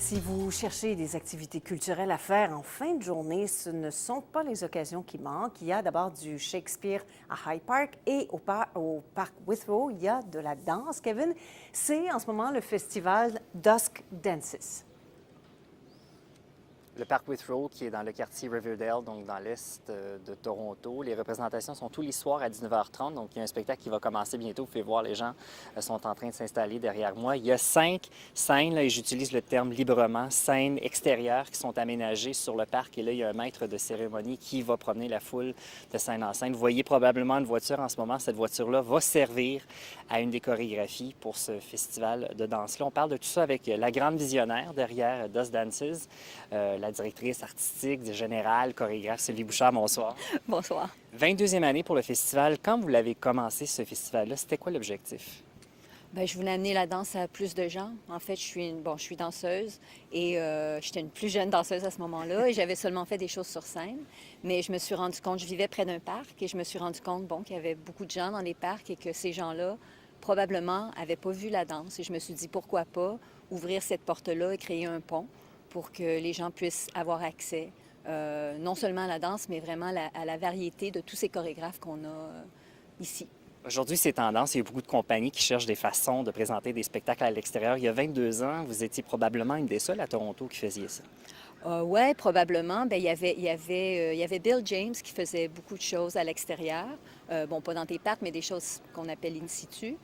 Si vous cherchez des activités culturelles à faire en fin de journée, ce ne sont pas les occasions qui manquent. Il y a d'abord du Shakespeare à Hyde Park et au Parc Withrow, il y a de la danse. Kevin, c'est en ce moment le festival Dusk Dances. Le Parc Withrow, qui est dans le quartier Riverdale, donc dans l'est de Toronto. Les représentations sont tous les soirs à 19h30, donc il y a un spectacle qui va commencer bientôt. Vous pouvez voir, les gens sont en train de s'installer derrière moi. Il y a 5 scènes, là, et j'utilise le terme librement, scènes extérieures qui sont aménagées sur le parc. Et là, il y a un maître de cérémonie qui va promener la foule de scène en scène. Vous voyez probablement une voiture en ce moment. Cette voiture-là va servir à une des chorégraphies pour ce festival de danse-là. On parle de tout ça avec la grande visionnaire derrière Dusk Dances, la directrice artistique, générale, chorégraphe Sylvie Bouchard. Bonsoir. Bonsoir. 22e année pour le festival. Quand vous l'avez commencé, ce festival-là, c'était quoi l'objectif? Bien, je voulais amener la danse à plus de gens. En fait, je suis danseuse et j'étais une plus jeune danseuse à ce moment-là et j'avais seulement fait des choses sur scène. Mais je me suis rendu compte, je vivais près d'un parc et je me suis rendu compte, qu'il y avait beaucoup de gens dans les parcs et que ces gens-là, probablement, n'avaient pas vu la danse. Et je me suis dit, pourquoi pas ouvrir cette porte-là et créer un pont pour que les gens puissent avoir accès, non seulement à la danse, mais vraiment à la variété de tous ces chorégraphes qu'on a ici. Aujourd'hui, c'est tendance. Il y a beaucoup de compagnies qui cherchent des façons de présenter des spectacles à l'extérieur. Il y a 22 ans, vous étiez probablement une des seules à Toronto qui faisiez ça. Oui, probablement. Bien, il y avait Bill James qui faisait beaucoup de choses à l'extérieur. Bon, pas dans tes parcs, mais des choses qu'on appelle in situ.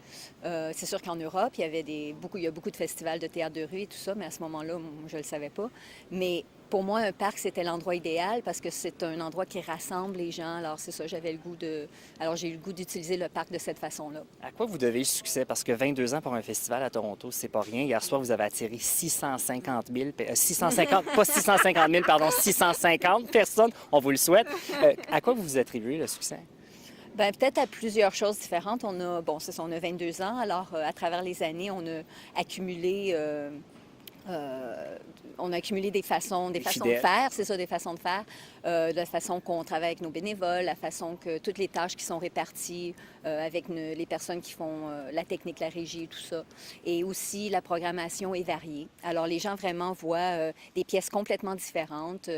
C'est sûr qu'en Europe, il y a beaucoup de festivals de théâtre de rue et tout ça, mais à ce moment-là, moi, je ne le savais pas. Mais pour moi, un parc, c'était l'endroit idéal parce que c'est un endroit qui rassemble les gens. Alors, c'est ça, Alors, j'ai eu le goût d'utiliser le parc de cette façon-là. À quoi vous devez le succès? Parce que 22 ans pour un festival à Toronto, c'est pas rien. Hier soir, vous avez attiré 650 personnes. On vous le souhaite. À quoi vous attribuez le succès? Bien, peut-être à plusieurs choses différentes. C'est ça, on a 22 ans. Alors, à travers les années, accumulé... on a accumulé des façons de faire, c'est ça, des façons de faire, la façon qu'on travaille avec nos bénévoles, la façon que toutes les tâches qui sont réparties avec les personnes qui font la technique, la régie et tout ça. Et aussi, la programmation est variée. Alors, les gens vraiment voient des pièces complètement différentes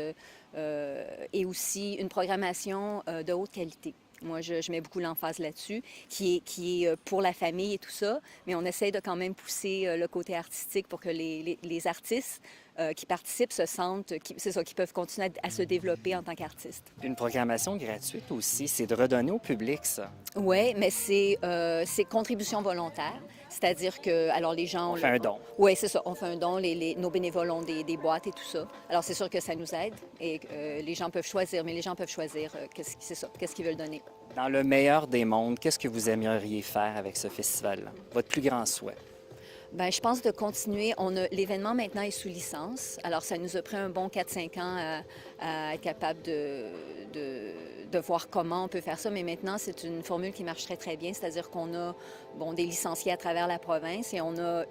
et aussi une programmation de haute qualité. Moi, je mets beaucoup l'emphase là-dessus, qui est pour la famille et tout ça, mais on essaie de quand même pousser le côté artistique pour que les artistes qui participent se sentent, qui peuvent continuer à se développer en tant qu'artistes. Une programmation gratuite aussi, c'est de redonner au public ça. Oui, mais c'est contribution volontaire, c'est-à-dire que, alors les gens... On fait un don. Oui, c'est ça, on fait un don, nos bénévoles ont des boîtes et tout ça. Alors c'est sûr que ça nous aide et les gens peuvent choisir, mais les gens peuvent choisir qu'est-ce qu'ils veulent donner. Dans le meilleur des mondes, qu'est-ce que vous aimeriez faire avec ce festival-là? Votre plus grand souhait? Bien, je pense de continuer. L'événement maintenant est sous licence. Alors, ça nous a pris un bon 4-5 ans à être capable de voir comment on peut faire ça. Mais maintenant, c'est une formule qui marche très, très bien. C'est-à-dire qu'on a des licenciés à travers la province et on a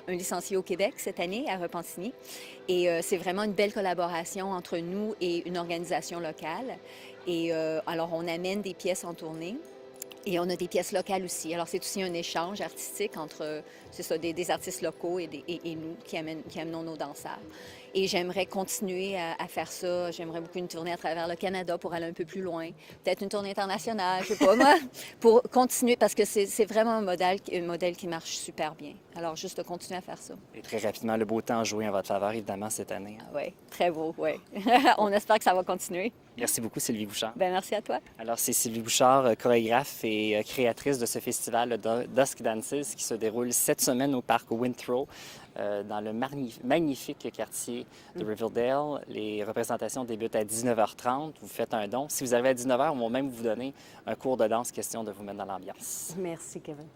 un licencié au Québec cette année, à Repentigny. Et c'est vraiment une belle collaboration entre nous et une organisation locale. Et alors, on amène des pièces en tournée. Et on a des pièces locales aussi. Alors, c'est aussi un échange artistique entre, c'est ça, des artistes locaux et nous qui amenons nos danseurs. Et j'aimerais continuer à faire ça. J'aimerais beaucoup une tournée à travers le Canada pour aller un peu plus loin. Peut-être une tournée internationale, je sais pas moi, pour continuer, parce que c'est vraiment un modèle qui marche super bien. Alors, juste de continuer à faire ça. Et très rapidement, le beau temps a joué en votre faveur, évidemment, cette année. Oui, très beau, oui. On espère que ça va continuer. Merci beaucoup, Sylvie Bouchard. Bien, merci à toi. Alors, c'est Sylvie Bouchard, chorégraphe et créatrice de ce festival Dusk Dances qui se déroule cette semaine au parc Withrow, dans le magnifique quartier de Riverdale. Les représentations débutent à 19h30. Vous faites un don. Si vous arrivez à 19h, on va même vous donner un cours de danse, question de vous mettre dans l'ambiance. Merci, Kevin.